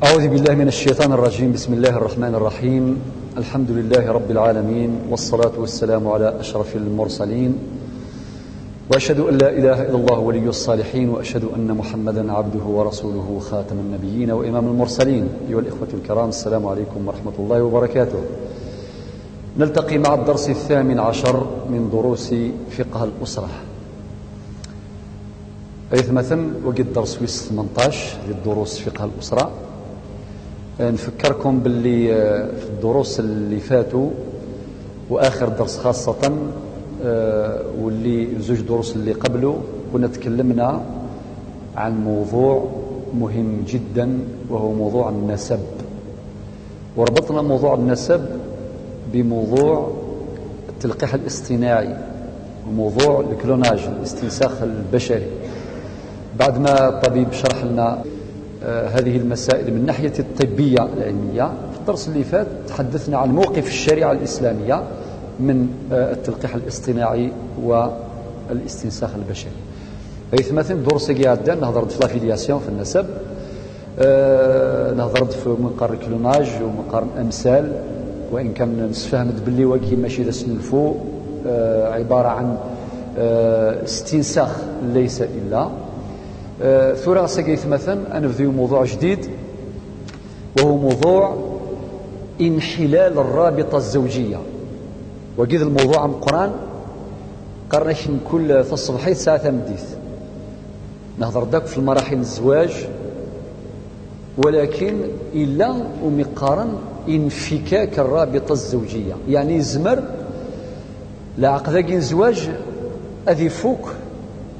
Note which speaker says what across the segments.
Speaker 1: أعوذ بالله من الشيطان الرجيم. بسم الله الرحمن الرحيم. الحمد لله رب العالمين، والصلاة والسلام على أشرف المرسلين، وأشهد أن لا إله إلا الله ولي الصالحين، وأشهد أن محمدا عبده ورسوله خاتم النبيين وإمام المرسلين. أيها الإخوة الكرام، السلام عليكم ورحمة الله وبركاته. نلتقي مع الدرس 18 من دروس فقه الأسرة. مثلا وقد درس 18 للدروس فقه الأسرة. نفكركم باللي في الدروس اللي فاتوا وآخر درس خاصة واللي زوج دروس اللي قبله كنا تكلمنا عن موضوع مهم جدا، وهو موضوع النسب، وربطنا موضوع النسب بموضوع التلقيح الاصطناعي وموضوع الكلوناج، الاستنساخ البشري. بعد ما الطبيب شرح لنا هذه المسائل من الناحية الطبية العلمية، في الدرس اللي فات تحدثنا عن موقف الشريعة الإسلامية من التلقيح الاصطناعي والاستنساخ البشري. مثلا درس قاعدة نهضر في لافيلياسيون في النسب، نهضر في منقار الكلوناج ومنقار الأمثال، وإن كان نسفهمت باللي وكي ماشي ذا سنلفو عبارة عن استنساخ ليس إلا ثورة سقيت. مثلا أنبذيو موضوع جديد، وهو موضوع انحلال الرابطة الزوجية. وقيد الموضوع عن القرآن قرناش كل في الصباحية ساعة مديث نهضر داك في المراحل الزواج، ولكن إلا ومقارن انفكاك الرابطة الزوجية، يعني زمر لا عقداكين زواج أذي فوق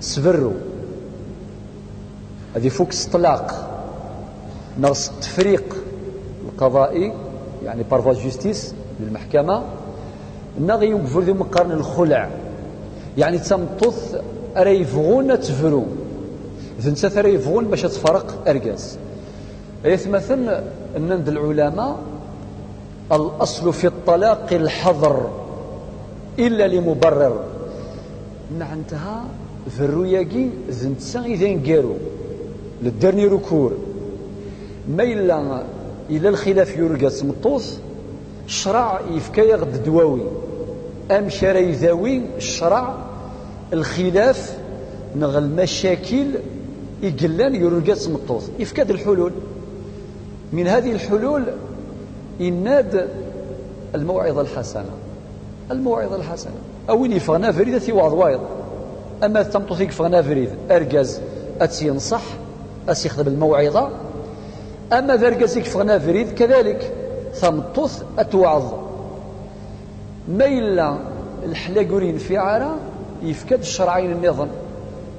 Speaker 1: سفرو، هذه فوق الطلاق، ناقص التفريق القضائي يعني بارفوا جوستيس للمحكمة، ناغي يوقفوا ذو مقارن الخلع، يعني تمطث ريفغون تفرو ذنسات ريفغون باش تفرق أرقاس. مثلا أن العلماء الأصل في الطلاق الحظر إلا لمبرر، معناتها فرو ذنسا إذا نقارو للدرني ركور ما إلا الخلاف يرقص مطوث الشرع يفكا يغد دواوي أمشي يذاوي الشرع الخلاف نغ المشاكل يقلان يرقص مطوث يفكاد الحلول. من هذه الحلول إناد الموعظة الحسنة. الموعظة الحسنة أوين يفغنا فريدة في وعظ وايض، أما تمطوثيك فغنا فريد أرقز أتينصح أسيخدم الموعظة، أما ذرقزيك فغنا فريد كذلك ثمطث أتوعظ. ما إلا الحلاقورين في عارة يفكد الشرعين النظام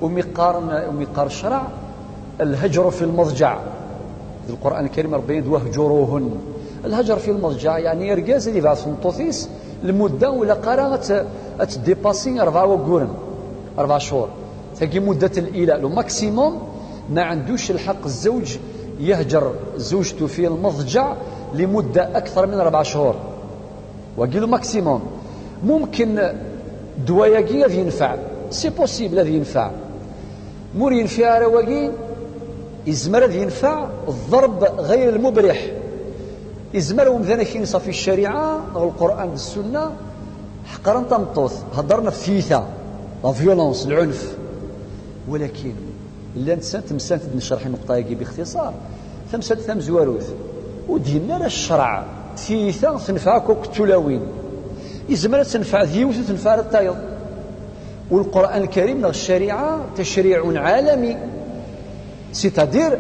Speaker 1: ومقار الشرع الهجر في المضجع. في القرآن الكريم ربنا يقول واهجروهن. الهجر في المضجع يعني يرقز اللي بعد مطوثيس المدة ولا قارة أتديباسين 4 شهور تجي مدة الإيلاء لو ماكسيموم. ما عندوش الحق الزوج يهجر زوجته في المضجع لمدة أكثر من 4 شهور، وقيلوا ماكسيموم. ممكن دواياقي هذا ينفع، سي بوسيبل هذا ينفع، مور ينفع رواقي إزمر هذا ينفع. الضرب غير المبرح إزمر ومذانا كينصى في الشريعة أو القرآن والسنة حقرا تمطوث هضرنا في ثيثة لا فيولونس العنف، ولكن إلا تمسانت نشرح النقطة باختصار ثم زواروث ودينا لا الشرع ثيثة تنفعك وكتلاوين إزمرة تنفع ذيوث وتنفع الطايض. والقرآن الكريم نغ الشريعة تشريع عالمي، سيتادير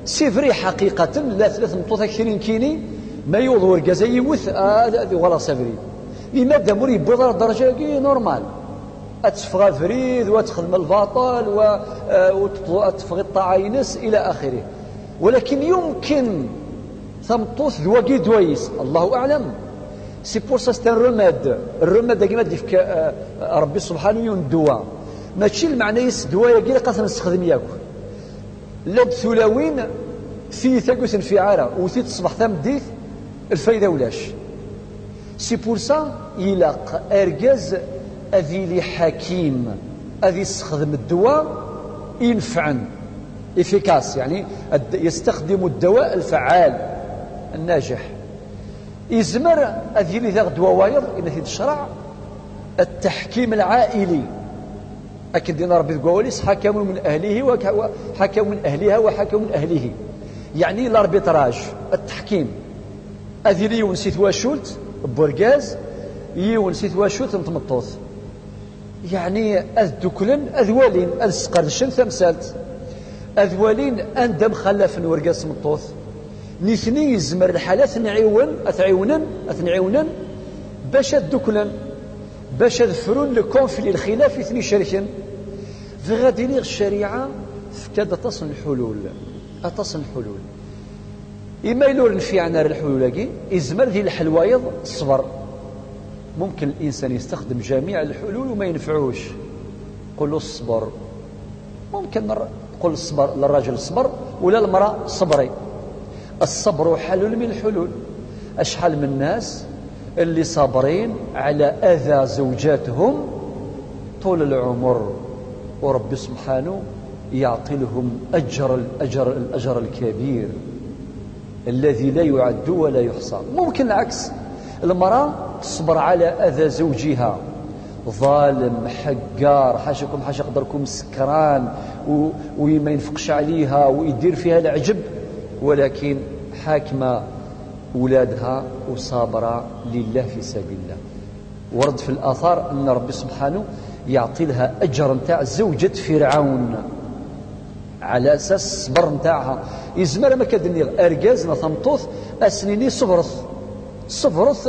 Speaker 1: سيفري حقيقة لا 3 مطوثة كثيرين كيني ما يوضور كازا يوث ولا سافري لماذا مريب بضر درجة كي نورمال أتفغى فريد وتخدم الباطل وتفغي الطعاينس إلى آخره. ولكن يمكن ثمطوث ذواقي دويس الله أعلم. سي بور سا ستان الرماد كيما ديفك ربي سبحانه يندوا ماشي المعنى يس دوايا كي قاس نستخدم ياك لاد ثلاوين في ثاكوس في عاره وثي تصبح ثمديث الفايده ولاش. سي بور سا يلاق ارجاز أذي لي حكيم أذي يستخدم الدواء ينفعن إفيكاس يعني يستخدم الدواء الفعال الناجح. يزمر أذي لي ذاك دواوير إن في الشرع التحكيم العائلي. أكد دينا ربي القواليس حكم من أهله وحكم من أهلها وحكم من أهله، يعني الاربيتراج التحكيم. أذي لي ونسيت واشولت بورغاز ونسيت واشولت متمطوط، يعني أذ أذوالين أذسقرشن ثمسالت أذوالين أندم خلف ورقاس مطوط نثني يزمر الحالات أثنعيونن باش الدكلن باش ذفرون لكونفلي الخلاف اثني شركن. فغادي لي الشريعة فكاد تصل الحلول إما يلور نفيعنا الحلول كي يزمر ذي الحلوايض الصبر. ممكن الإنسان يستخدم جميع الحلول وما ينفعوش، قل له الصبر. ممكن تقول الصبر للرجل الصبر ولا المرأة صبري. الصبر حل من الحلول. أشحال من الناس اللي صابرين على أذى زوجاتهم طول العمر ورب سبحانه يعطي لهم الأجر الكبير الذي لا يعد ولا يحصى. ممكن العكس، المرأة تصبر على أذى زوجها ظالم حقار حاشا قدركم سكران وما ينفقش عليها ويدير فيها العجب، ولكن حاكمة أولادها وصابرة لله في سبيل الله. ورد في الآثار أن ربي سبحانه يعطي لها أجر نتاع زوجة فرعون على أساس الصبر نتاعها. يزمر ما كدني أرجاز نثمطوث أسنيني صبرث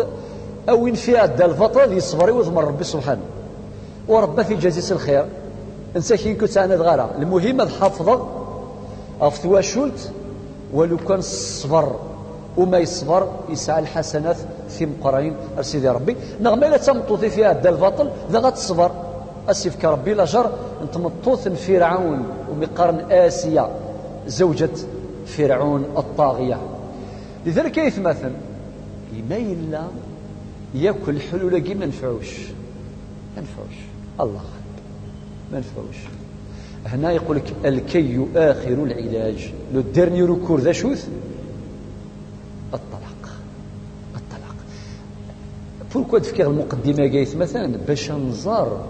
Speaker 1: أو فيها دا الفترة اللي يصبري وثمر ربي سبحانه وربا في جزيس الخير. انساكين كنت أنا دغارة المهم الحافظة أفتوا شولت ولو كان الصبر وما يصبر يسعى الحسنات في مقرين سيدي ربي. نغم لا تمطوطي فيها دا الباطل ذا غتصبر أسفك ربي لاجر نتمطوث فرعون ومقارن آسيا زوجة فرعون الطاغية. لذلك يتمثل لما إلا ياكل الحلول كي ما نفعوش الله ما نفعوش. هنا يقول لك الكي آخر العلاج. لو ديرني ركور ذا شوث الطلاق. فولكو تفكير المقدمة جايت مثلا باش نزار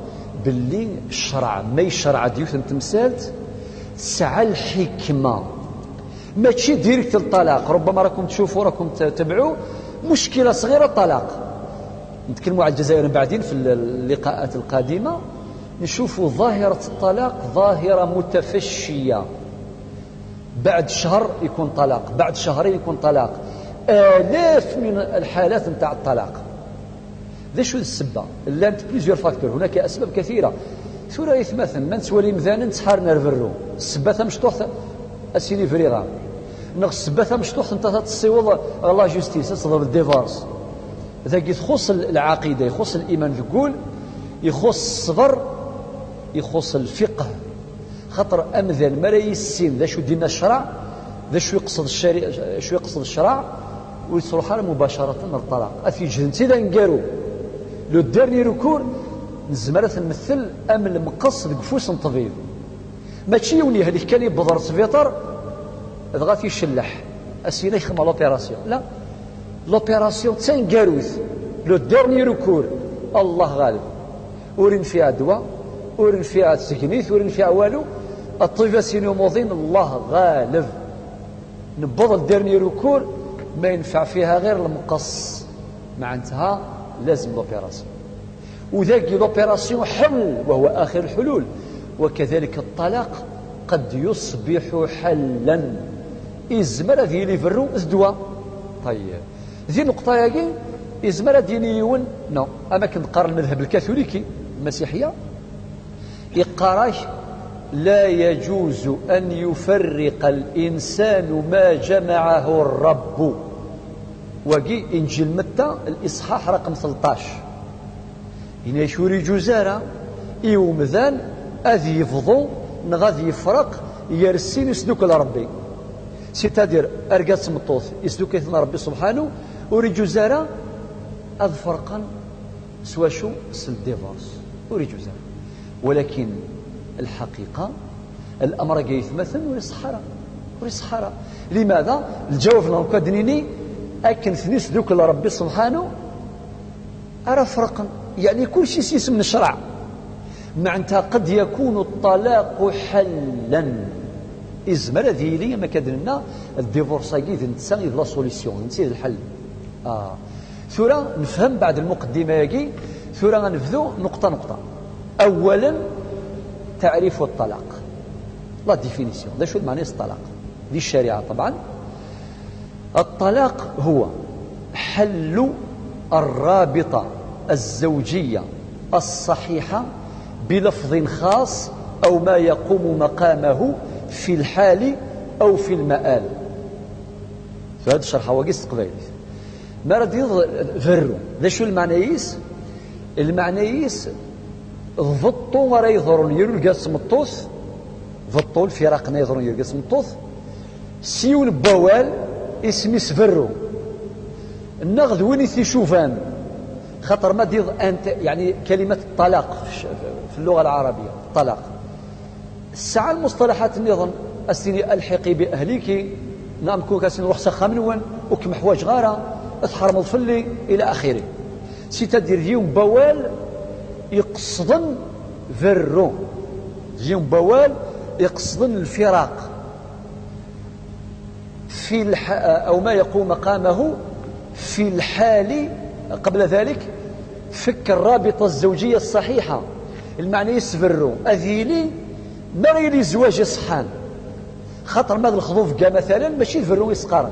Speaker 1: باللي الشرع ما يشرع ديوث تمثالت سعى الحكمة ماشي ديريكت الطلاق. ربما راكم تشوفوا راكم تتبعوا مشكلة صغيرة الطلاق. نتكلموا على الجزائر بعدين في اللقاءات القادمة نشوفوا ظاهرة الطلاق ظاهرة متفشية. بعد شهر يكون طلاق، بعد شهرين يكون طلاق، آلاف من الحالات نتاع الطلاق. ذا شو السبة؟ لانت بليزيور فاكتور، هناك أسباب كثيرة. ثورة يتمثل من سوالي مذانا تسحار نرفرو السبة مشطوح أسيني فريغا نغ السبة مشطوح انت تصيوض الله جوستيس تصدر الديفارس. ذاك يخص العقيدة، يخص الإيمان، تقول يخص الصبر، يخص الفقه. خطر أمثل مري السين ذا شو دينا الشرع، ذا شو يقصد الشرع، شو يقصد الشرع ويصرح مباشرة الطلاق. أفي جنتي ذا نقارو لو دارني ركور نزمرة نمثل أم المقص بقفوس طبيب ماشي يوني هذيك كان يبضر سفيطر دغا في شلح أسينا يخدم لوبيراسيون. لا، لوبيراسيون تنقاروث لو دارني ركور الله غالب. ورين فيها دواء، ورين فيها تسكنيث، ورين فيها والو. الطيفاسينيو موضين الله غالب. نبضل دارني ركور ما ينفع فيها غير المقص، مع انتهى لازم لوبيراسيون. وذاك لوبيراسيون حل وهو آخر الحلول. وكذلك الطلاق قد يصبح حلا إزمر ذي ليفرو الدواء. طيب ذي نقطة ياكي إزمر دينيون نو أما كنقرا المذهب الكاثوليكي المسيحية يقراش لا يجوز أن يفرق الإنسان ما جمعه الرب. وقي إنجيل متى الإصحاح رقم 13 هنا يشوري جزارة إيومذان أذي يفضو نغذي يفرق يرسين يسدوك لربي سيتادير أرقات سمطوث يسدوك يثنى ربي سبحانه وري جزارة أذ فرقا سوا شو سل ديفورس وري جزارة. ولكن الحقيقة الأمر يتمثل ولا صحراء. لماذا؟ الجواب لهم كدنيني أكن ثنيس ذوك لربي سبحانه أرى فرقا، يعني كل شيء سيس من الشرع. معناتها قد يكون الطلاق حلا إزمر ذيلي ما كدرنا الديفورساكي نتسا لا سوليسيون نسيت الحل. ثورة نفهم بعد المقدمة يجي ثورة غنبذو نقطة نقطة. أولا تعريف الطلاق، لا ديفينيسيون، ده شو معنى الطلاق دي الشريعة طبعا. الطلاق هو حل الرابطة الزوجية الصحيحة بلفظ خاص أو ما يقوم مقامه في الحال أو في المآل. فهذا الشرح هو قصة قبيل ما رد يظهر ذا شو المعنييس. المعنييس ضبطوا ورا يظهرون يلقى سمطوث ضبطوا الفراقنا يظهرون يلقى سمطوث سيون بوال اسمي سفرو النغذ وين يشوفان خاطر ما ديض أنت يعني كلمة الطلاق في اللغة العربية الطلاق الساعة المصطلحات النظام أستني ألحقي بأهليك نعم كون كاسين روح خامنون وكم حواج غارة اثحرم الفلي إلى آخره. سيتدير ديوم بوال يقصدن فرو ديوم بوال يقصدن الفراق في أو ما يقوم مقامه في الحال قبل ذلك فك الرابطة الزوجية الصحيحة. المعنى يسفروا أذيلي مريلي زواج صحان خاطر ما الخضوف كا مثلا ماشي الفرو يسقارن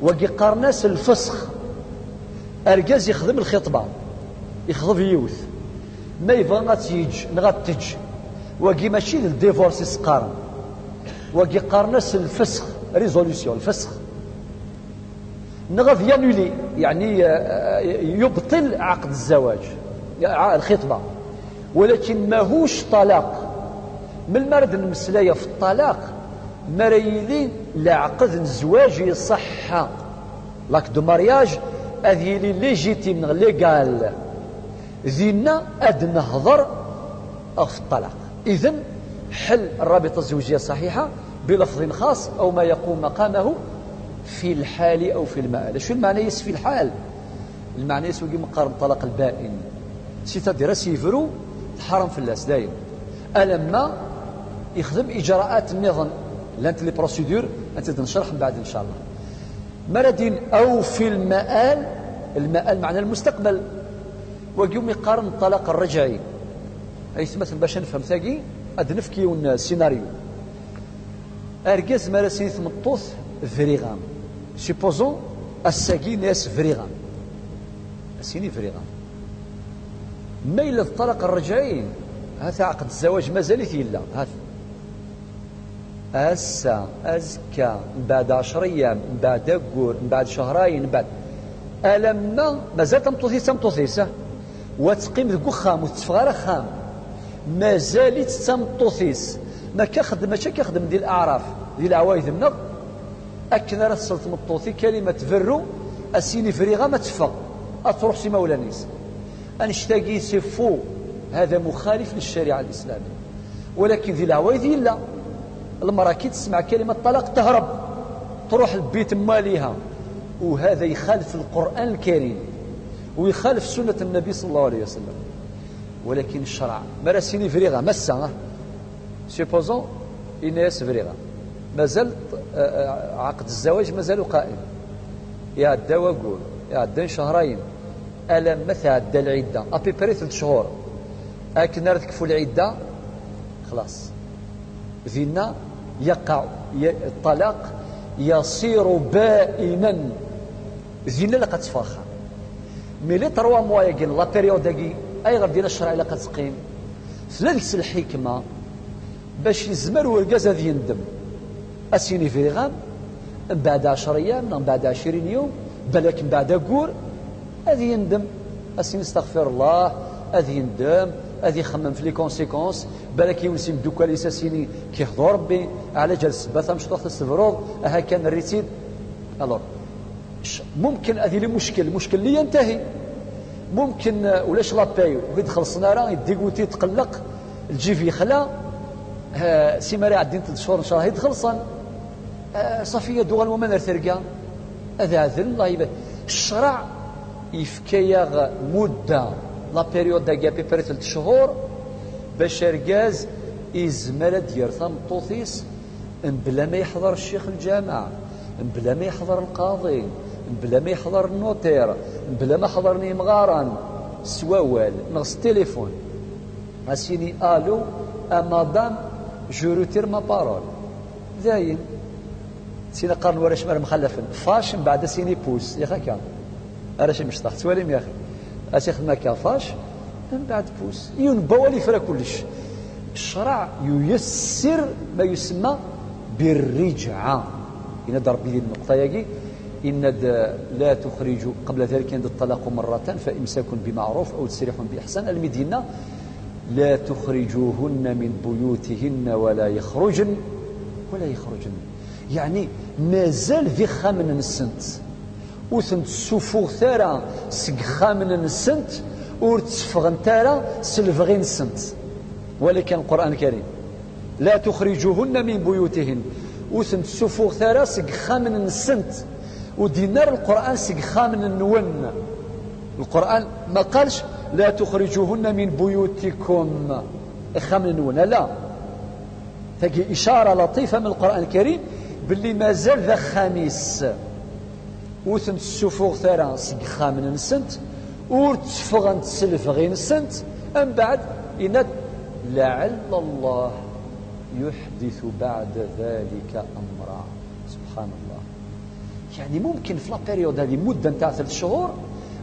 Speaker 1: وكي قارناس الفسخ أرجاز يخدم الخطبة يخضب يوث ما يبغى غاتيج نغاتج وكي ماشي الديفورس يسقارن وكي قارناس الفسخ ريزوليسيون الفسخ نغف ينولي يعني يبطل عقد الزواج الخطبة ولكن ماهوش طلاق. من المرد المسلاية في الطلاق مريلي لعقد الزواج يصح لاك دو مارياج أذيلي ليجيتيم ليغال ذينا أد نهضر في الطلاق. إذن حل الرابطة الزوجية الصحيحة بلفظ خاص أو ما يقوم مقامه في الحال أو في المآل. شو المعنى يس في الحال؟ المعنى يس وقي مقارن طلاق البائن سيتادير سيفرو تحرم في اللاس دايم ألما يخدم إجراءات النظام لانت لي بروسيدور أنت تنشرح من بعد إن شاء الله مردين أو في المآل. المآل معنى المستقبل وقيوم يقارن الطلاق الرجعي أي مثلا باش نفهم ثاقي أدنفكي السيناريو أرجز مراسين ثمطوث فريغام سيبوزون الساقي ناس فريغام السيني فريغام ميل الطلاق الرجعي هذا عقد الزواج مازال يلا هذا أسا أزكى بعد 10 أيام بعد أقور بعد شهرين بعد ألما مازال تمطوثيسة وتقيم ذكو خام وتتفغار خام مازال تمطوثيس ما كيخدم ديال الأعراف ديال العوايد النغ أكن راه تمطوثي كلمة فرو السيني فريغا ما تفق أتروح سي مولانيس أنشتاقي سيفو هذا مخالف للشريعة الإسلامية ولكن ذي العوايد لا المرأة كي تسمع كلمة طلاق تهرب تروح البيت ماليها وهذا يخالف القرآن الكريم ويخالف سنة النبي صلى الله عليه وسلم. ولكن الشرع مراسيني فريغا مسا سيبوزون إناس فريغا مازال عقد الزواج مازال قائم يعدى وقول يعدى شهرين ألم مثل عدى العدة أبي بري 3 شهور أكن نرتكفوا العدة خلاص ذينا يقع الطلاق يصير بائنا ذينا لقد تفاخر ملي 3 موا يقين لا بيريود داكي اي غير ديال الشرع لقد تقيم ثلاث الحكمه باش يزمر ورقاز هذا يندم اسيني فيغام من بعد 10 ايام من بعد 20 يوم بلك من بعد قور هذا يندم اسيني استغفر الله هذا يندم هذا يخمم في لي كونسيكونس بالك يونسي مدوكا ليساسيني كيحضر ربي على جلس باثا مش طاخت السفروض ها كان الريتيد الوغ ممكن هذه لي المشكل اللي ينتهي ممكن ولاش لاباي ويدخل الصناره يديكوتي يتقلق الجيف يخلى سيماري عدين 3 شهور ان شاء الله يدخلصن صافيه دوغال ومن ارترقا هذا عذل الله يبارك. الشرع يفكيا مده لا بيريود داكيا بيبري 3 شهور باش ركاز يزمر دير ثمطوثيس بلا ما يحضر الشيخ الجامع، بلا ما يحضر القاضي، بلا ما يحضر النوتير، بلا ما حضرني مغارن سواوال نغس التليفون اسيني الو مدام جو روتير ما بارول زاين سينا قارن ورا شمال مخلفن فاش من بعد سيني بوس يا اخي كان اراش مش طاح تواليم يا اخي اسي خدمه كافاش من بعد بوس ينبوا لي فرا كلش. الشرع ييسر ما يسمى بالرجعه. إن ضرب لي النقطه ياكي إن لا تخرجوا قبل ذلك عند الطلاق مرة فإمساك بمعروف أو تسريح بإحسان. المدينة لا تخرجوهن من بيوتهن ولا يخرجن يعني مازال ذي خامن السنت وثنت سفوغ ثارا سق خامن السنت ورتسفغن ثارا سلفغين السنت. ولكن القرآن الكريم لا تخرجوهن من بيوتهن وثنت سفوغ ثارا سق خامن السنت ودينار القرآن سقخا من النون. القرآن ما قالش لا تخرجوهن من بيوتكم إخا من النون، لا تجي إشارة لطيفة من القرآن الكريم باللي ما زال ذا خميس وثنت السفوغ ثرا سقخا من السنت ورتفغن تسلف غين السنت أم بعد إن لعل الله يحدث بعد ذلك أمرا. سبحان الله. يعني ممكن في لابيريود هذه مده نتاع 3 شهور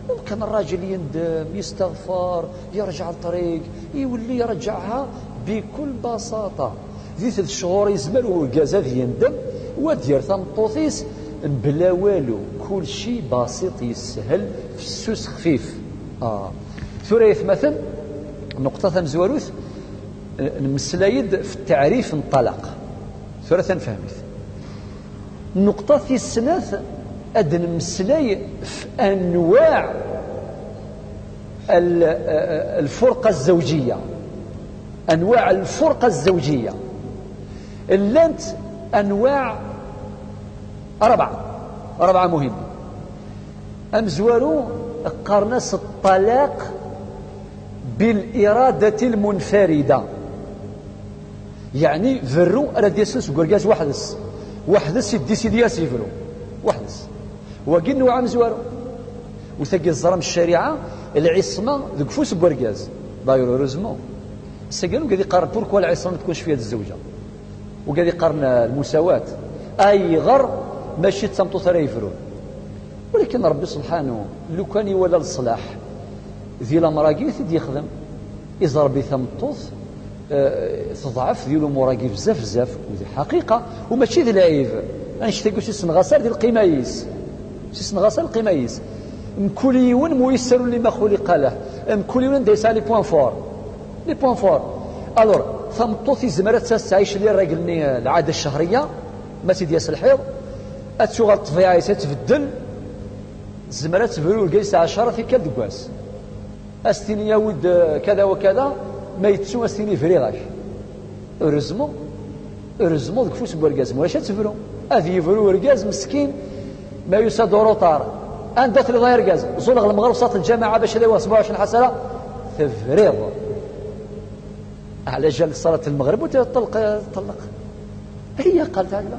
Speaker 1: ممكن الراجل يندم يستغفر يرجع الطريق يولي يرجعها بكل بساطه. ذي 3 شهور يزمر وكازا يندم ودير ثمطوطيس بلا والو كل شيء بسيط يسهل في السوس خفيف. ثريث مثلا نقطه مزوروث نمسلايد في التعريف انطلق ثلاثه فهمت النقطة في السناث أدن مسلاي في أنواع الفرقة الزوجية. أنواع الفرقة الزوجية اللانت أنواع 4 مهمة. أمزوارو قرناس الطلاق بالإرادة المنفردة يعني فرو أراد يسوس وقرقاز وحدس يديسيدي ياسيفرو وحدس وقيل نوع مزوارو وثقي الظلم الشريعة العصمة ذوك فوس بورقاز دايرو روزمون سقالو قاعد يقارن بوركوا العصمة ما تكونش فيها الزوجة وقاعد يقارن المساواة أي غر ماشي تسمطو ثرا يفرو. ولكن ربي سبحانه لو كان يولى الصلاح ذي لامراقيث يدي يخدم إذا ربي ثمطوث تضعف ديالو مراقي بزاف وذي حقيقه وماشي ذي العيب. انشتاقو شي سنغاسر ديال القمايس شي سنغاسر القمايس مكوليون ميسر لما خلق له مكوليون دايس لي بوين فور الور ثمطوث زمرات تعيش لي الراجل العاده الشهريه ماشي ديال الحيض اتشوغ الطبيعه تتبدل زمرات تبرو الجلسه 10 في كدكواس استني يا ود كذا وكذا ما يتسوى استني فريغاش ارزمو ذك فوس بورغاز واش تفرو هذه يفرو ركاز مسكين ما يساد روطار عندك اللي ضاير ركاز زولغ المغرب صات الجماعه باش يديروا 27 حسنه تفريغ على جال صلاه المغرب وتطلق هي قالت هكذا.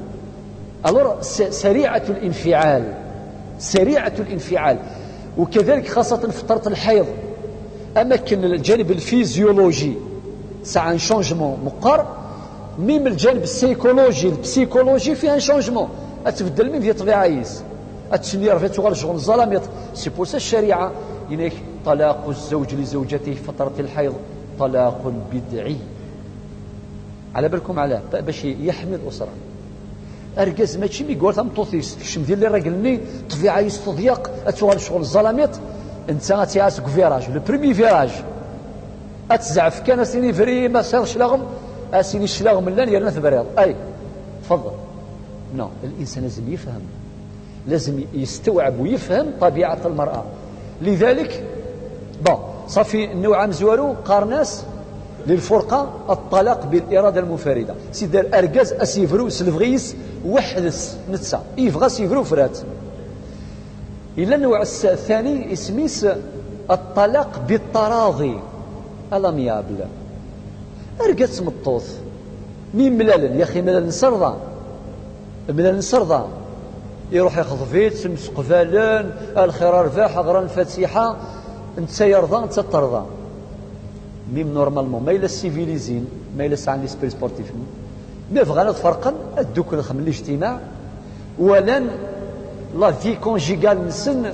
Speaker 1: الور سريعه الانفعال وكذلك خاصه في فتره الحيض. أماكن الجانب الفيزيولوجي ساعة شونجمون مقر ميم الجانب البسيكولوجي فيها شونجمون أتبدل من ذي طبيعيس أتسنير في تغال شغل الظلام سي بوسا الشريعة إنك طلاق الزوج لزوجته في فترة الحيض طلاق بدعي على بالكم على باش يحمي الأسرة. أركز ماشي ميقول ثمطوثيس الشم ديال اللي راجلني طبيعيس تضيق أتغال شغل الظلاميط انت غاتياسك فيراج لو بريمي فيراج اتزعف كان سيني فري ما صارش لغم اسيني شلاغم لا يرنا ثبريض اي تفضل. نو الانسان لازم يفهم لازم يستوعب ويفهم طبيعه المراه. لذلك صافي النوع مزوارو قارناس للفرقة الطلاق بالإرادة المنفردة. سيدار أرجاز أسيفرو سلفغيس وحدث نتسا يفغى سيفرو فرات. إلا النوع الثاني اسميس الطلاق بالتراضي الأميابل. أرجاز مطوث مين ملال يا أخي ملال نسرضى ملال نسرضى يروح ياخذ فيت سمس قفالان الخير رفاح غران الفاتحة انت يرضى انت ترضى ميم نورمالمون ما إلا السيفيليزين ما إلا ساعة ليسبري سبورتيف ما بغانا تفرقا الدوك من الاجتماع ولن لا في كونجيغال نسن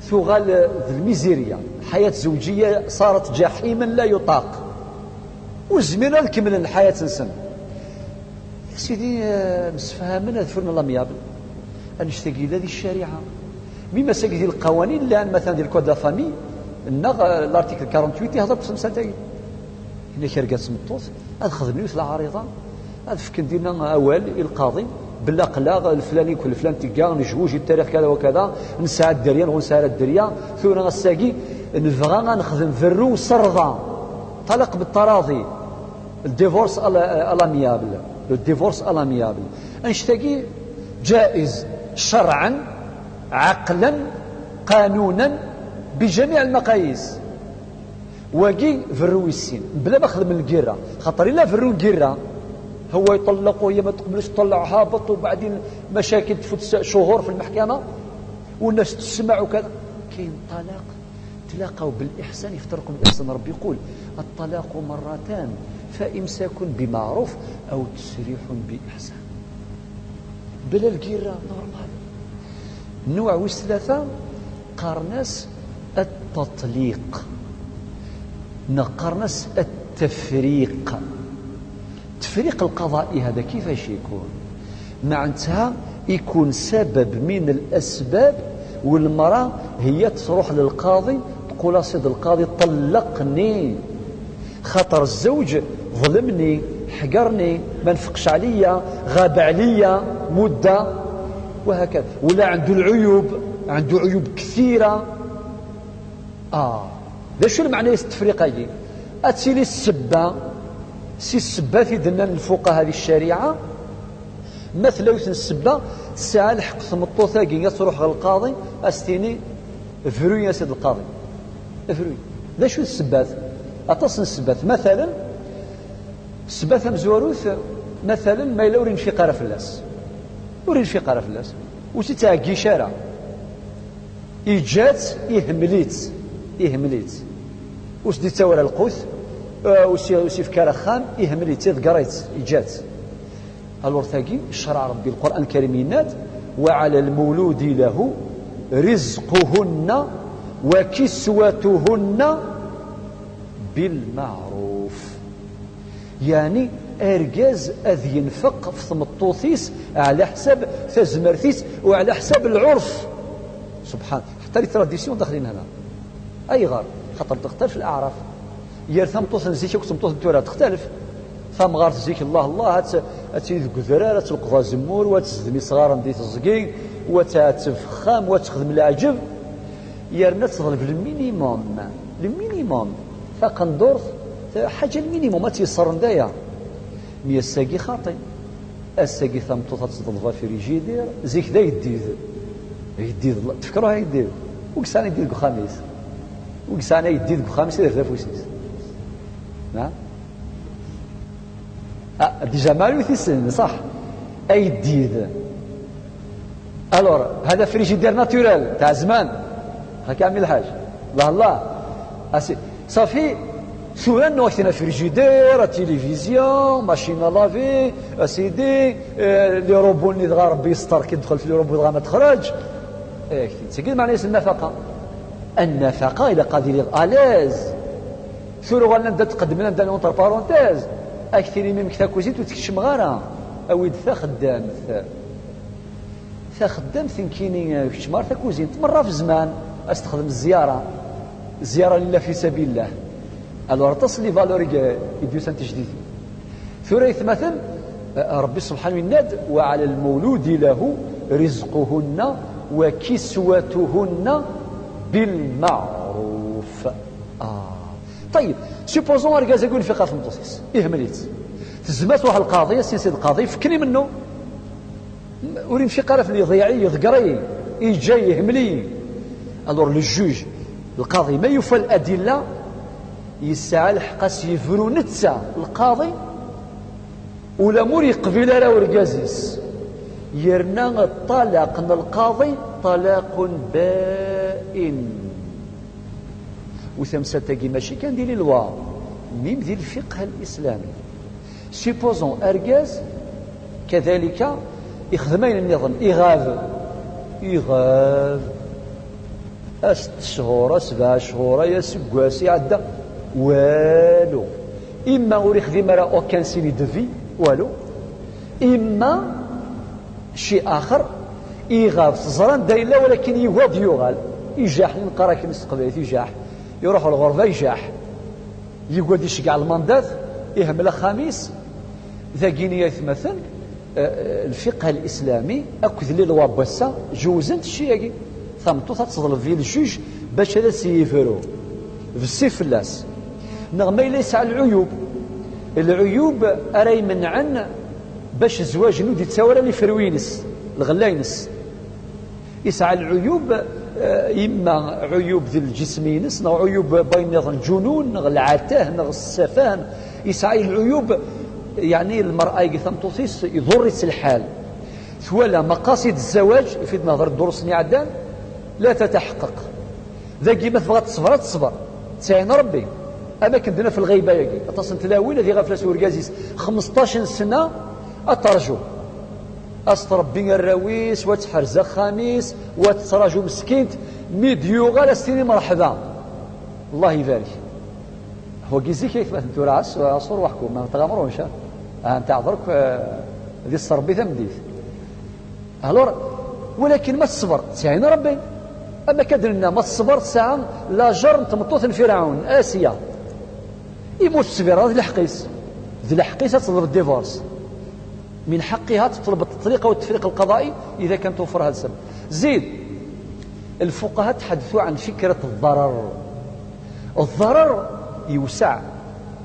Speaker 1: ثغال الميزيريا حياة زوجية صارت جحيما لا يطاق وزمينا نكمل الحياة نسن يا سيدي مسفهمنا ذفرنا لاميابل نشتاقي هذه الشريعة مما ساقي القوانين لأن مثلا ديال الكود فامي الارتيكل 48 يهضر بخمسة تاعي هنا كرقات سمطوط هذا خذني في العارضة هذا فكن دينا أول القاضي بلا قلا الفلاني كل فلان تلقى نجوج التاريخ كذا وكذا نساعد الدريا ونساعد الدريا ثم غساقي نبغى نخدم فرو سرضا طلق بالتراضي الديفورس الاميابل الديفورس الاميابل نشتاقي جائز شرعا عقلا قانونا بجميع المقاييس واقي فرو السين بلا ما خدم القيره خاطر الا فرو القيره هو يطلق وهي ما تقبلش تطلع هابط وبعدين مشاكل تفوت شهور في المحكمه والناس تسمع وكذا كاين طلاق تلاقوا بالاحسان يفترقوا بالاحسان ربي يقول الطلاق مرتان فامساك بمعروف او تسريح باحسان بلا القيره نورمال النوع والثلاثه قرناس التطليق نقرنس التفريق التفريق القضائي هذا كيفاش يكون معناتها يكون سبب من الأسباب والمرأة هي تروح للقاضي تقول سيد القاضي طلقني خاطر الزوج ظلمني حقرني ما نفقش عليا غاب عليا مدة وهكذا ولا عنده العيوب عنده عيوب كثيرة ذا شو المعنى التفريق هذه أتسيلي السبة سي السبة في ذنان الفقهاء هذه الشريعة مثلا يثن السبة الساعة الحق ثمطوثا كي تروح للقاضي أستيني فروي يا سيد القاضي فروي ذا شو السبات أتصن السبات مثلا السبات مزوروث مثلا ما يلا ورين في قرف اللاس ورين في قرف اللاس وشي تاعكي شارع إيجات إهمليت وش دي تاورا القوث وسي في كارخان إهمليت تذكريت إيجات الورثاقي الشرع ربي القرآن الكريم يناد وعلى المولود له رزقهن وكسوتهن بالمعروف يعني أرجاز أذ ينفق في ثمطوثيس على حساب ثزمرثيس وعلى حساب العرف سبحان حتى لي تراديسيون داخلين هنا أي غار خاطر تختلف الأعراف يا ثمطوث نزيك وثمطوث التورا تختلف ثم غار تزيك الله أتي الكذرة تلقضى زمور وتزدمي صغار ندي تزقي وتتفخام وتخدم العجب يرنا تظلم المينيموم فقندور حاجة المينيموم تيسر ندايا مي الساقي خاطي الساقي ثمطوث تظلفا في ريجيدير زيك ذا يديد تفكروها يديد وكسانا يديد بخميس وكسانا يديد بخميس يدير فوسيس نعم ديجا مالو في السن صح اي يديد الور هذا فريجيدير ناتورال تاع زمان هاك عامل الحاج الله صافي شو انه وقتنا فريجيدير تلفزيون ماشين لافي اسيدي لي روبو اللي دغا ربي يستر كي تدخل في لي روبو دغا ما تخرج تقول معنى النفقه الى قادر الاز شنو غانا نبدا تقدم لنا نبدا اونتر بارونتيز اكثر من كتا كوزيت وتكشم غاره اويد ثا خدام كيني كشمار ثا كوزين مره في زمان استخدم الزياره لله في سبيل الله الور تصل لي فالوري يديوسان تجديد ثوريث مثلا ربي سبحانه يناد وعلى المولود له رزقهن وكسوتهن بالمعروف طيب سيبوزون اركاز يقول في قاف مطوسيس يهمليت تزمات واحد القاضيه سيد القاضي فكني منه ورين شي قرف اللي ضيعي يذقري يجي يهملي الور لو جوج القاضي ما يوفى الادله يسعى الحقاس يفرو نتسا القاضي ولا مور يقبل راه وركازيس يرنا الطلاق القاضي طلاق بائن وثمسة ماشي كان ديال الوا ميم ديال الفقه الاسلامي سيبوزون اركاز كذلك يخدمين النظام يغاب 6 شهور 7 شهور يا سكواس يعدى والو اما وري خدمه راه اوكان سيني دو في والو اما شيء اخر يغاب زران دايلا ولكن يواد يغال يجاح نقرا كي نستقبل يجاح يروح الغرفه يجاح يقعد يشقع المندات يهمل خميس ذا جينيا مثلا الفقه الاسلامي اكد لي لوا بسا جوزنت الشيء ثمتو تتصل في الجوج باش هذا سيفرو في السفلاس نغمي ليس على العيوب اري منعن باش الزواج نودي تساورى لي فروينس الغلاينس يسعى العيوب اما عيوب ذي الجسمينس نو عيوب بين الجنون نغ العتاه نغ السفان يسعى العيوب يعني المرأة يثمتوسيس يضرس الحال ولا مقاصد الزواج في نظر الدروس عدان لا تتحقق ذا كيما تبغى تصبر تسعين ربي اما كندنا في الغيبه ياكي اتصل تلاوين هذه غفله وركازيس 15 سنه اترجو استربي الراويس وتحرز خميس وتراجو مسكينت ميديوغا لستيني مرحبا الله يبارك هو كيزي كيف مثلا تراس وصور وحكم ما تغامرونش انت عذرك ذي الصربي ثمديث الور ولكن ما تصبر تسعين ربي اما كدرنا ما تصبر ساعه لا جر تمطوث فرعون اسيا يموت الصبيره ذي الحقيس تطلب الديفورس من حقها تطلب التطليق والتفريق القضائي اذا كان توفر هذا السبب زيد الفقهاء تحدثوا عن فكره الضرر يوسع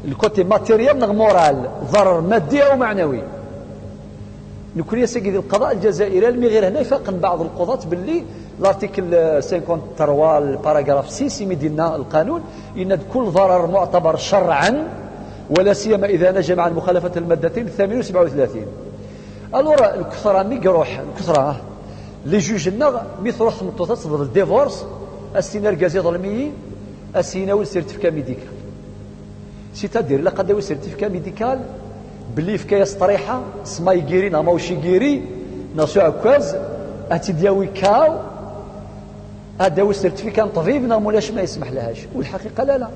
Speaker 1: الكوتي ماتيريال نغ مورال ضرر مادي او معنوي نكون يا سيدي القضاء الجزائري المي غير هنا يفاقن بعض القضاة باللي لارتيكل 53 الباراغراف 6 يمدينا القانون ان كل ضرر معتبر شرعا ولا سيما اذا نجم عن مخالفه المادتين 8 و 37 الورا الكثره مي يروح الكثره لي جوج النغ مثل خمطوطات تصدر الديفورس السينار كازي ظلمي السيناوي سيرتيفيكا ميديكال سيتادير لا قداوي سيرتيفيكا ميديكال باللي في كاس طريحه سماي كيري نا ماوشي كيري ناسو عكاز اتي دياوي كاو هذا سيرتيفيكا طبيب نا مولاش ما يسمح لهاش والحقيقه لا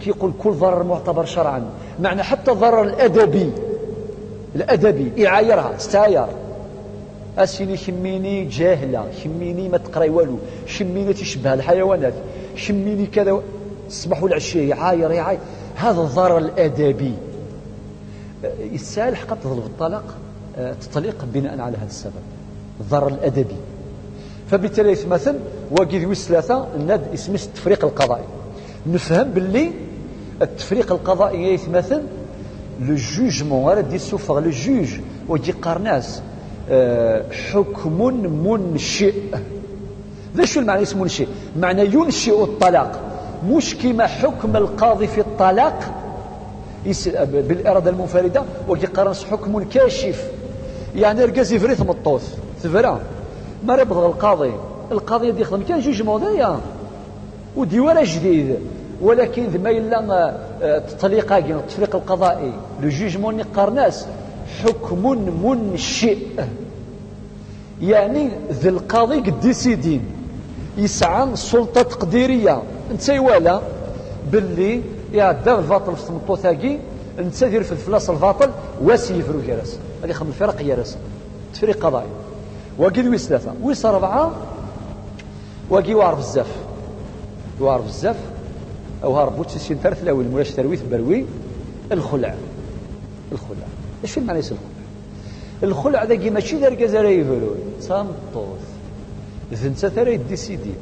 Speaker 1: كيقول كل ضرر معتبر شرعا معنى حتى الضرر الادبي يعايرها استعاير اسيني شميني جاهله شميني ما تقراي والو شميني تشبه الحيوانات شميني كذا الصباح والعشيه يعاير هذا الضرر الادبي يسال حق تطلب الطلاق تطليق بناء على هذا السبب الضرر الادبي فبالتالي مثلا واجد ثلاثه الناد اسمه التفريق القضائي نفهم باللي التفريق القضائي يتمثل لو جوجمون غير دي سوفر لو جوج ويجي قرناس حكم منشئ ذا شو المعنى اسمه منشئ معنى ينشئ الطلاق مش كما حكم القاضي في الطلاق بالاراده المنفرده ويجي قرناس حكم كاشف يعني ركازي فريث مطوث ثفرا ما ربط القاضي يدي يخدم كان جوجمون ذايا وديوان جديد ولكن ذما الا التطليق التفريق القضائي لو جوجمون قرناس حكم منشئ يعني ذي القاضي قد ديسيدين يسعى سلطه تقديريه انت يوالا باللي يعدى الفاطل في المطوثاكي انت دير في الفلاس الفاطل واسيفرو كراس هذه خمس الفرق يا راس تفريق قضائي وكي ويس ثلاثه ويس اربعه وكي وعرف بزاف او هارب وتسين ثلاث لاوي المولاش ترويث بروي الخلع ايش المعنى الخلع ذاك ماشي دار كازا يفلو صامطوث اذا انت ترى ديسيدي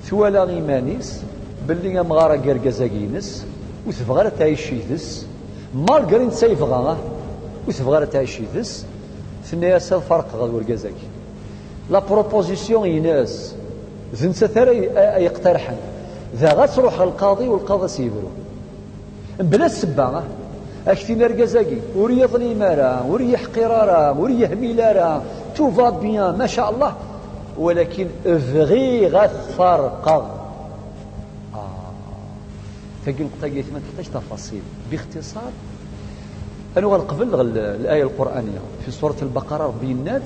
Speaker 1: ثوالا غيمانيس باللي مغارة كركزاكينس وتبغى تعيش يدس مالغرين سيفغا وتبغى تعيش يدس ثنيا الفرق غير وركزاكي لا بروبوزيسيون يناس زنسا ثري يقترحن ذا غتروح القاضي والقاضي سيبرو بلا السبا اكتي ركزاكي وري ظليمارا وري حقيرارا وري هميلارا تو فا بيان ما شاء الله ولكن افغي غتفرق تلقى القضيه ما تحتاج تفاصيل باختصار. انا غنقبل الايه القرانيه في سوره البقره ربي الناد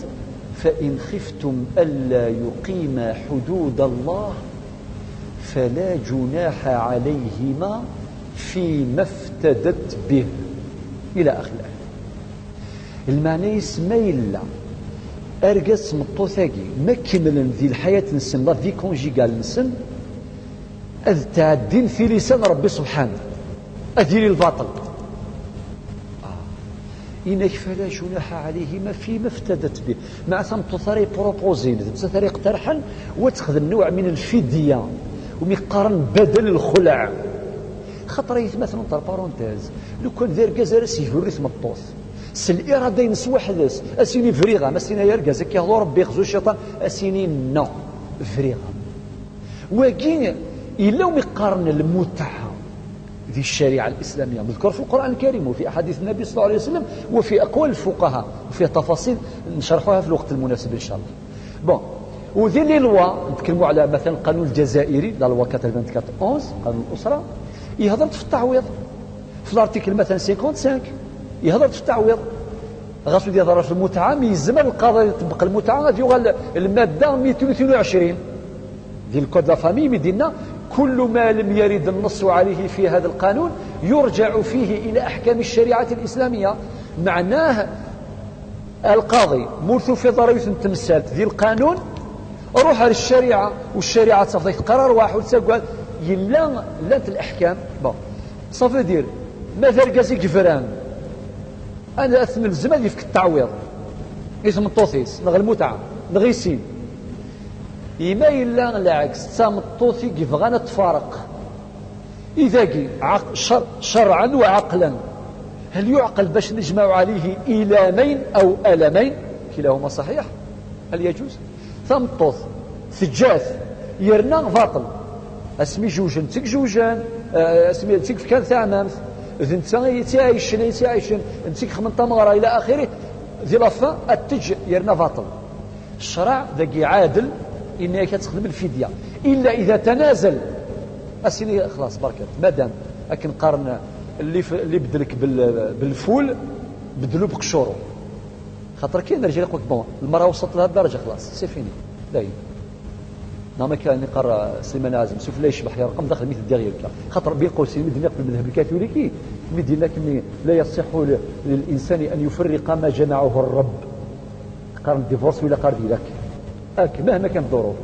Speaker 1: فان خفتم الا يقيما حدود الله فلا جناح عليهما فيما افتدت به الى اخر الايه. المعنى يسمى الا ارقص مطوثاكي ما كمل ذي الحياه نسن لا في كونجيغال نسن اذ تعدين في لسان ربي سبحانه اذيري الباطل إنك فلا جناح عليهما فيما افتدت به مع ثم تصاري بروبوزين تصاري اقترحا وتخذ نوع من الفدية ومقارن بدل الخلع خطر يتمثل نطر بارونتاز لو كان ذا ركاز راسي في الريثم الطوث الإرادة ينس وحدس أسيني فريغا ما سينا يركاز كي يهضر ربي يخزو الشيطان أسيني نو فريغا وكين إلا مقارن المتعة ذي الشريعة الإسلامية مذكور في القرآن الكريم وفي أحاديث النبي صلى الله عليه وسلم وفي أقوال الفقهاء وفي تفاصيل نشرحوها في الوقت المناسب إن شاء الله. بون وذي لي لوا نتكلموا على مثلا القانون الجزائري لا لوا 94 قانون الأسرة يهضر في التعويض في الارتيكل مثلا 55 يهضر في التعويض غاسو يهضر في المتعة يلزم القاضي يطبق المتعة غادي يغال المادة 222 ديال الكود لا فامي مدينا كل ما لم يرد النص عليه في هذا القانون يرجع فيه إلى أحكام الشريعة الإسلامية. معناه القاضي مرثو في ضريث تمثالت ذي القانون روح للشريعة والشريعة تصفي قرار واحد تقول يلا لات الأحكام صافي دير ماذا ركازي كفران أنا أثمن الزمان يفك التعويض اسم الطوثيس نغ المتعة نغيسين إما إلا العكس تامطوثي كيف غانا تفارق إذا كي شرعا وعقلا هل يعقل باش نجمع عليه إيلامين أو ألمين كلاهما صحيح هل يجوز تامطوث ثجاث يرنا باطل اسمي جوجن تك جوجان اسمي تك في كان ثامامث إذا انت يتعايشن انت خمنطا مغرى إلى آخره ذي لفا التج يرنا باطل الشرع ذاكي عادل إنك تخدم الفدية إلا إذا تنازل أسيني خلاص بركات مادام لكن قارن اللي بدلك بالفول بدلو بقشورو خاطر كاين رجال يقول لك بون المرأة وصلت لها الدرجة خلاص سي فيني داين نعم كان يقرا سليمان عازم سوف لا يشبح يا رقم داخل مثل ديالك خاطر بين قوسين مدينة في المذهب الكاثوليكي مدينة كني لا يصح للإنسان أن يفرق ما جمعه الرب قارن الديفورس ولا قارن ديالك مهما كانت الظروف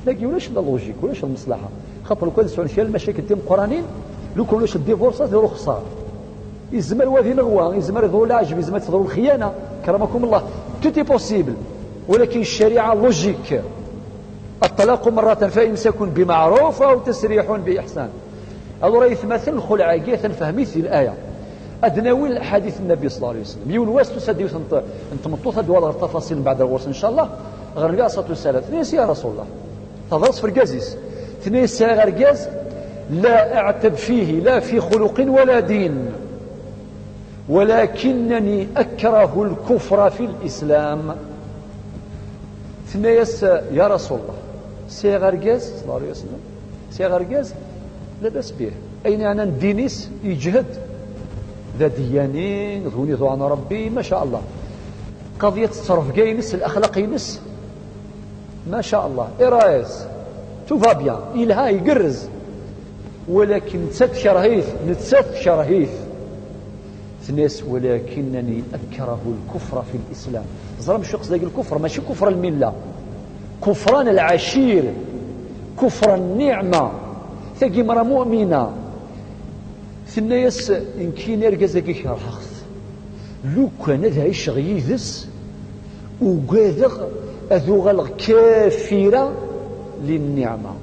Speaker 1: لكن ولاش لا لوجيك ولاش المصلحه خاطر لو كان نسمعوا شي المشاكل ديال القرانين لو كان واش الديفورسات ديروا خساره يزمر وادي نغوا يزمر يظهر العجب يزمر تظهر الخيانه كرمكم الله توتي بوسيبل ولكن الشريعه لوجيك الطلاق مره فامساك بمعروف او تسريح باحسان هذا راه يتمثل الخلع كيف نفهمي في الايه ادناوي حديث النبي صلى الله عليه وسلم يقول واش تسديو انت مطوطه دوال التفاصيل بعد الغرس ان شاء الله غير النبي صلى الله عليه وسلم ثنيس يا رسول الله تضرس في الكازيس ثنيس يا غرقاز لا اعتب فيه لا في خلق ولا دين ولكنني اكره الكفر في الاسلام ثنيس يا رسول الله سي غرقاز صلى الله عليه وسلم سي غرقاز لا باس به اين انا ندينيس يجهد ذا ديانين ذوني ذو عن ربي ما شاء الله قضية التصرف كاينس الأخلاق ينس ما شاء الله إرايز توفا بيان إلها يقرز ولكن نتسات شرهيث ثنيس ولكنني أكره الكفر في الإسلام زرم شخص ذاك الكفر ماشي كفر الملة كفران العشير كفر النعمة ثقي مرة مؤمنة ثنيس إن كين يرقزك يشرحخ لو كان ذا يشغيذس وقاذغ أذوغ الكافرة للنعمة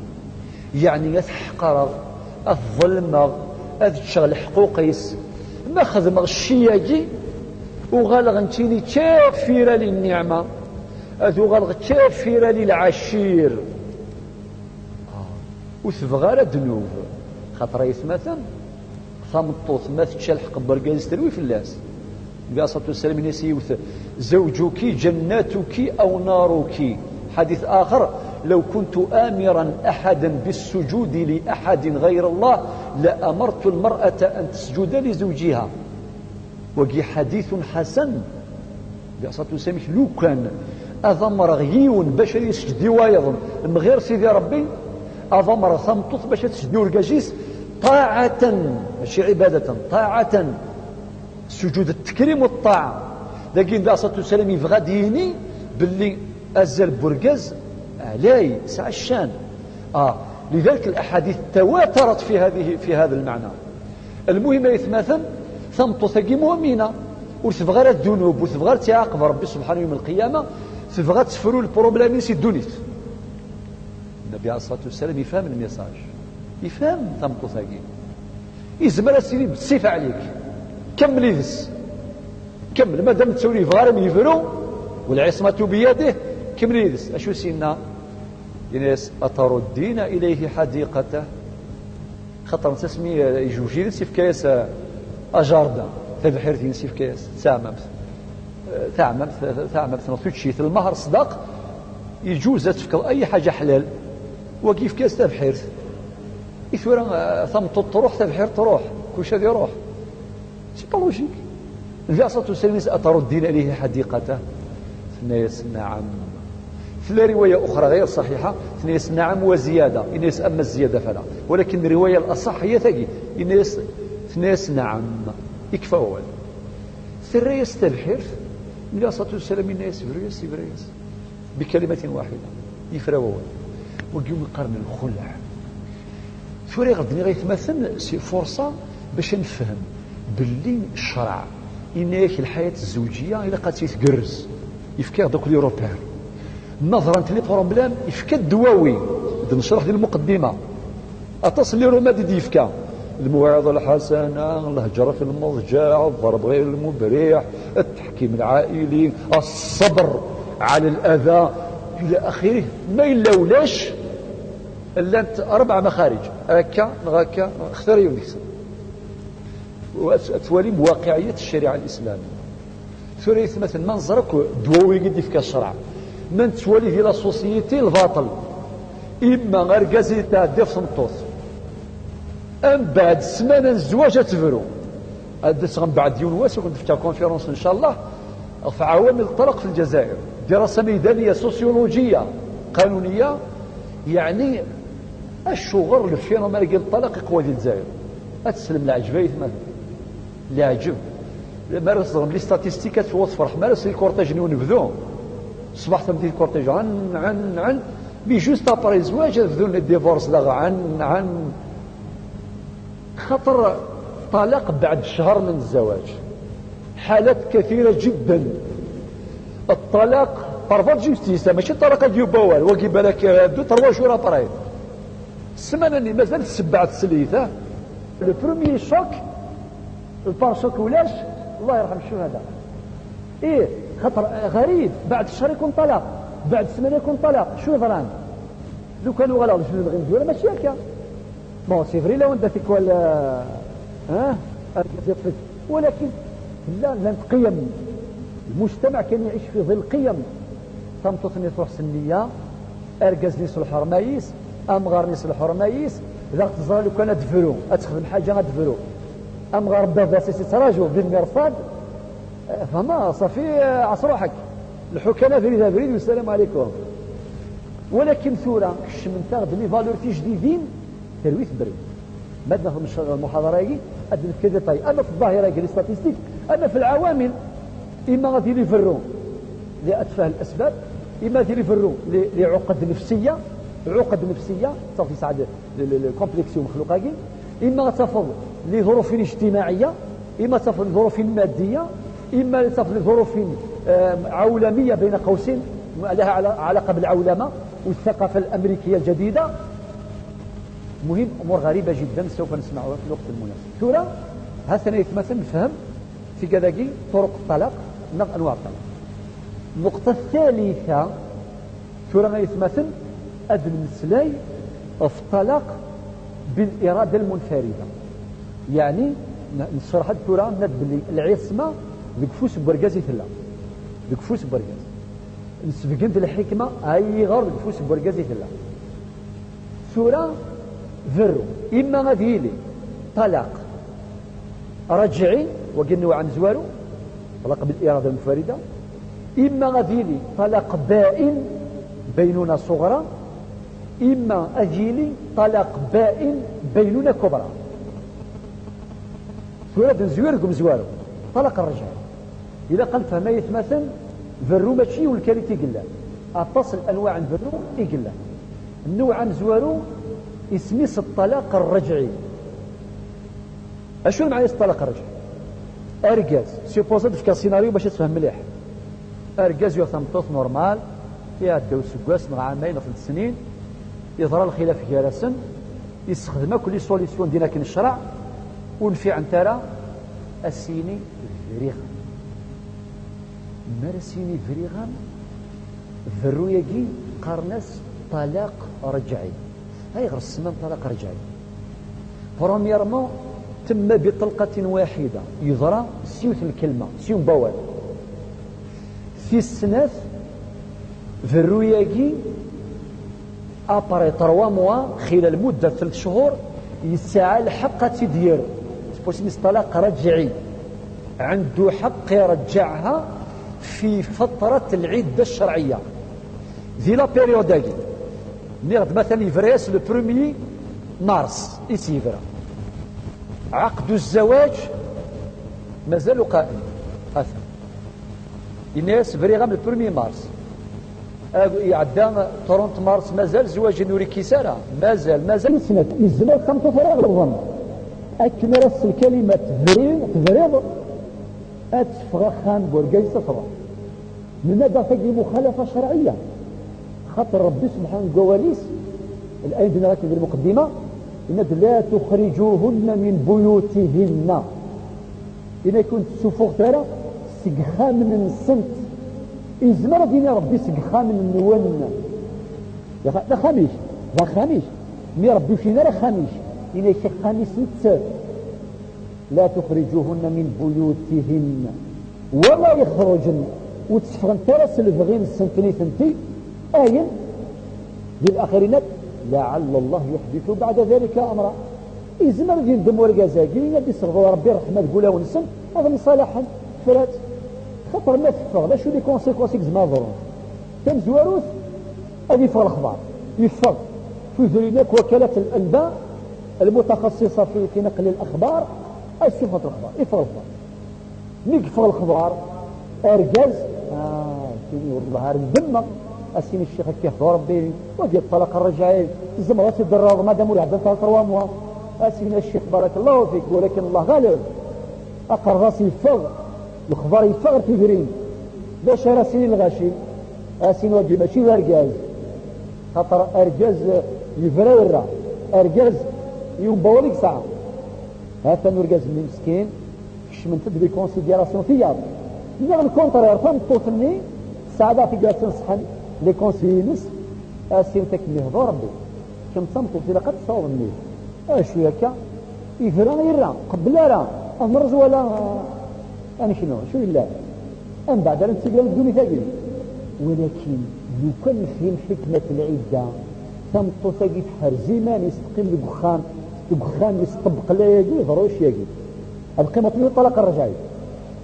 Speaker 1: يعني أتحقر الظلم أتشغل حقوقيس ما خدم الشياجي وغالغ نتيني تافيرة للنعمة أذو غالغ تافيرة للعشير وثبغار الذنوب خاطر يثمثل ثمطوط ما تشلحق برقاز تروي في اللاس النبي صلى الله عليه وسلم يسيوث زوجك جناتك أو نارك. حديث آخر لو كنت آمرا أحدا بالسجود لأحد غير الله لأمرت المرأة أن تسجد لزوجها. وقي حديث حسن النبي صلى الله عليه وسلم لو كان أضمر غيون باش يسجد وايضا من غير سيدي ربي أضمر ثمطوط باش تسجدوا الكاجيس طاعة ماشي عبادة طاعة سجود التكريم والطاعة. لكن النبي صلى الله عليه وسلم يبغى ديني باللي أزل برقاز علي ساعة الشان لذلك الأحاديث تواترت في هذا المعنى. المهم يتمثل ثمطو ثقي مؤمنة وتبغى الذنوب وتبغى تعاقب ربي سبحانه يوم القيامة تبغى تفروا البروبليم يسي الدنيت. النبي عليه الصلاة والسلام يفهم الميساج يفهم ثمطو ثقي يزمر السيدي بالسيف عليك كمل يدس كمل مادام تسولي فغارم يفرو والعصمة بيده كمل يدس أشو سينا يناس أتردين إليه حديقته خطر تسمي يجوجي سيف كاس أجاردا تبحيرتين سيف كاس ثعممت نطيتشيت المهر صدق يجوز تفكر أي حاجة حلال وكيف كاس تبحيرت يثورا ثمطو تروح تبحير تروح كل شيء يروح سي با لوجيك. النبي صلى الله عليه وسلم أتردين إليه حديقته ثنيس نعم. في رواية أخرى غير صحيحة ثنيس نعم وزيادة إنيس أما الزيادة فلا ولكن الرواية الأصح هي ثقي إنيس ثنيس نعم يكفى أول ثريس تبحير النبي صلى الله عليه وسلم إنيس بريس بكلمة واحدة يفرى أول وقيوم القرن الخلع ثوري غدني غيتمثل سي فرصة باش نفهم باللي الشرع إنك الحياة الزوجية إلا قد تتقرز يفكر دوك الأوروبيين نظرا لي بروبليم يفكر الدواوي نشرح ديال المقدمة أتصل لي رماد يفكر الموعظة الحسنة الهجرة في المضجع الضرب غير المبرح التحكيم العائلي الصبر على الأذى إلى آخره ما إلا ولاش إلا 4 مخارج هكا هكا اختار يونيكس وتولي بواقعية الشريعة الإسلامية ثوريث مثل منظرك دواوي قد يفكا الشرع من تولي في لا سوسيتي الباطل إما غرقازي تعدي في صمتوث أم بعد سمانة الزواج تفرو أدت بعد يوم واس وكنت في كونفيرونس إن شاء الله في عوامل الطلاق في الجزائر دراسة ميدانية سوسيولوجية قانونية يعني الشغل الفينومين ديال الطلاق يقوى ديال الجزائر أتسلم العجبيت مثلا اللي عجب مارس لي ستاتيستيك توفر مارس الكورتاج ونبذو صباح تمدي الكورتاج عن بي جوست ابري الزواج بدون الديفورس لا عن خطر طلاق بعد شهر من الزواج حالات كثيرة جدا. الطلاق بارفور جوستيس ماشي الطلاق ديال بوال وكي بالك دو 3 شهور ابري السمانه اللي مازال تسبعت السليثه لو بروميي شوك البارشوك ولاش الله يرحم الشهداء خطر غريب بعد الشهر يكون طلاق بعد السمانه يكون طلاق شو ظران لو كانوا غلاو شنو نبغي ندير ماشي هكا بون سي فري لو انت فيك ولا ولكن لا القيم المجتمع كان يعيش في ظل قيم تمططني تروح سنيه ارقزني صلح رمايس امغارني صلح رمايس اذا تزرع لو كان تفرو تخدم حاجه غتفرو امغار بدا سي تراجو بالمرصاد فما صافي عصروحك الحكماء فريده بريد والسلام عليكم. ولكن ثوره كشمنتا غد لي فالورتي جديدين ترويث بريد مادنا في المحاضره هذه ادنا في كذا طيب اما في الظاهره ديال الستاتيستيك اما في العوامل اما غادي يفروا لاتفه الاسباب اما غادي يفروا لعقد نفسيه صافي سعد الكومبلكسيو مخلوقاكي اما تفض لظروف اجتماعيه اما تفض لظروف ماديه اما تفض لظروف عولميه بين قوسين لها علاقه بالعولمه والثقافه الامريكيه الجديده مهم أمور غريبة جدا سوف نسمعها في الوقت المناسب. ثورة هذا يتمثل نفهم في كذاكي طرق الطلاق أنواع الطلاق. النقطة الثالثة ثورة يتمثل أدن المسلاي في الطلاق بالإرادة المنفردة. يعني نشرح هذه الثورة ندبلي العصمة بكفوس بورغازي ثلا بكفوس بورغاز نسبقنت الحكمة أي غير بكفوس بورغازي ثلا ثورة ذرو إما غادي لي طلاق رجعي وقلنا عن زوارو طلاق بالإرادة المنفردة، إما غادي لي طلاق بائن بينونة صغرى، إما أجيلي طلاق بائن بينونة كبرى. ثورة نزويركم زوارو طلاق الرجع إذا قال فما يتمثل ذرو ماشي والكاليتي قلا أتصل أنواع ذرو إقلا النوع زوارو اسميس الطلاق الرجعي. أشو معنى الطلاق الرجعي؟ أرجاز سيبوزيت في كاسيناريو باش تفهم مليح. أرجاز يثمطوط نورمال فيها الدو سكواس مع عامين 3 سنين يظهر الخلاف جالسا يستخدم كل سوليسيون دينا كن الشرع ونفي عن ترى السيني فريغا مرسيني فريغا ذرويجي قرنس طلاق رجعي. هاي غير السمان طلاق رجعي. برومييرمون تم بطلقة واحدة يضرى سيوت الكلمة سيوم بوال في السناف ذرويجي أبري 3 موا خلال مدة 3 شهور يسعى الحق تدير سبوسينيس طلاق رجعي عنده حق يرجعها في فترة العدة الشرعية ذي لا بيريوداكي نغد مثلا يفريس لو بروميي مارس يسيفرا عقد الزواج مازال قائم هذا الناس فريغام لو بروميي مارس يعدى 30 مارس مازال زواج نوري كيسارة مازال سنة الزمان كم تفرغ الظن أكمل الكلمة تفريض أتفغى خان بورقاي سفرة لماذا تجي مخالفة شرعية خاطر ربي سبحانه قواليس الآية دينا راكب المقدمة إن لا تخرجوهن من بيوتهن إذا كنت سفوغ ترى سقخا من السنت إزمر دينا ربي سقخا من النوان لا خاميش مي ربي فينا لا خاميش إن يشيخ خامس نتساب لا تخرجوهن من بيوتهن ولا يخرجن وتسفغن ترس الفغين السنتني ثنتي آية للآخرين لعل الله يحدث بعد ذلك أمرا إزمر دين دم ورقازاكي يدي صغوا ربي رحمة تقولها ونسن هذا من صالحا فرات خطر ما تفغ لا شو لي كونسيكونسيك زمان ضرون كم زواروث هذه يفغ الأخبار يفغ في ذلك وكالة الأنباء المتخصصة في نقل الأخبار أشوف الأخبار يفغ الأخبار ميك يفغ الأخبار أرجاز سيني والله الدمة أسيني الشيخ كيحضر ربي ودي الطلاق الرجعي الزمرات الدرار ما داموا لعبة 3 موا أسيني الشيخ بارك الله فيك ولكن الله غالب أقر راسي يفغ الأخبار يفغ في فرين باش راسيني الغاشي أسيني ودي ماشي أرجاز خاطر أرجاز يفرورا أرجاز يوم بوليك ساعة هذا نرجاز من مسكين كش من تدري كونسيديراسيون فيها نغن كونترير فهم طوفني ساعة في جالسين صحن لي كونسيينس أسين تكمي هضو ربي كم صمتو في لقد تصور مني شو هكا يفران يران قبل راه أمرز ولا أنا شو إلا أم بعد أن تسيقل الدوني ثاقل ولكن لو كان فهم حكمة العدة صمتو ثاقي تحرزي مان يستقيم الدخان يستطبق لا يجي ضروش يجي أبقى مطلوب الطلاق الرجعي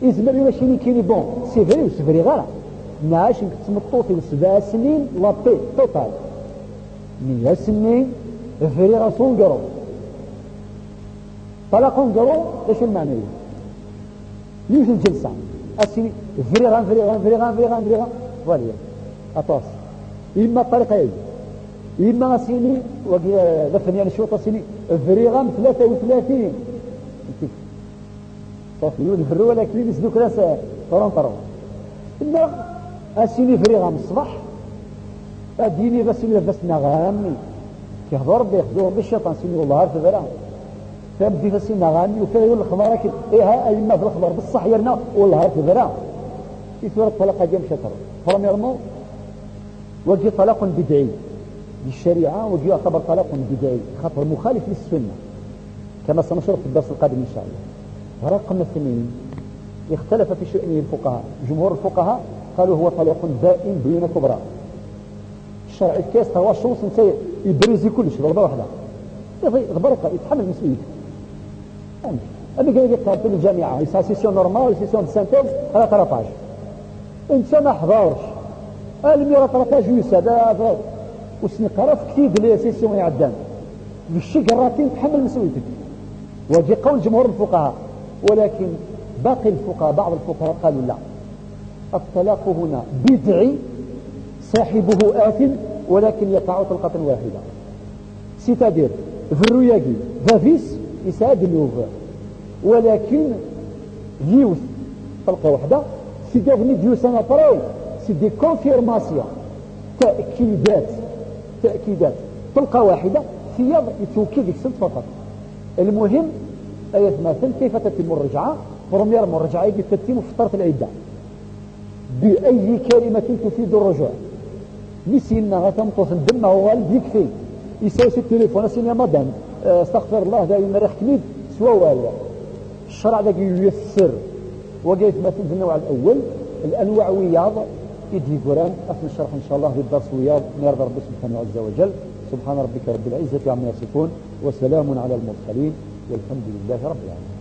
Speaker 1: إزمر يمشيني كيني بون سيفري وسيفري غير نعاش نكتمطوطي 7 سنين لابي توتال 100 سنين فري راسون قرو طلاقون قرو ايش المعنى يوجد الجلسة السنين فري فاليا أطاس إما الطريقة يجي إما سيني ذفني يعني شوطة سيني فريغام 33 صافي يود فروا لكن يسدوك ناس طرون إما أسيني فريغام الصباح أديني بس لبسنا غامي كيهضر ربي يخدوهم بالشيطان سيني والله في ذرا فبدي فسينا غاني وكاين الخبر كي ايها اي ما في الخبر بصح يرنا والله في ذرا في سوره الطلاق جا مشاتر فرميرمون وجه طلاق بدعي بالشريعه وجه يعتبر طلاق بدعي خاطر مخالف للسنه كما سنشرح في الدرس القادم ان شاء الله. رقم 2 اختلف في شأنه الفقهاء. جمهور الفقهاء قالوا هو طلاق بائن بين كبرى. الشرع الكاس هو الشمس انت يبريزي كلش ضربه واحده غبرك يتحمل مسؤوليته. انا قايل لك في الجامعه يسا سيسيون نورمال سيسيون سانتيز على 13 انت ما حضرش الميرا 13 يسا وسني قرا في كتيب لي سيسيون يعدان بالشي قراتين تحمل مسؤوليتك. وجي قول جمهور الفقهاء ولكن باقي الفقهاء بعض الفقهاء قالوا لا الطلاق هنا بدعي صاحبه آثم ولكن يقع طلقة واحدة سيتادير فروياكي فافيس يساعد اللوف ولكن يوث طلقة واحدة سي ديفني ديوس انا براو سي دي كونفيرماسيون تأكيدات طلقة واحدة ثياب يتوكيد يكسب فقط. المهم آية مثلا كيف تتم الرجعة بروميير الرجعة يجب تتم في فترة العدة بأي كلمة تفيد الرجوع نسينا غتمطوس الدم هو والد يكفي يساوي التليفون سينيا مدام استغفر الله دايما ريح كميد سوا والو. الشرع ذاك ييسر وقيت مثلا في النوع الأول الأنواع وياض يدي قران أثنى الشرح إن شاء الله في الدرس وياض نرضى رب سبحانه عز وجل. سبحان ربك رب العزة عما يصفون وسلام على المرسلين والحمد لله رب العالمين.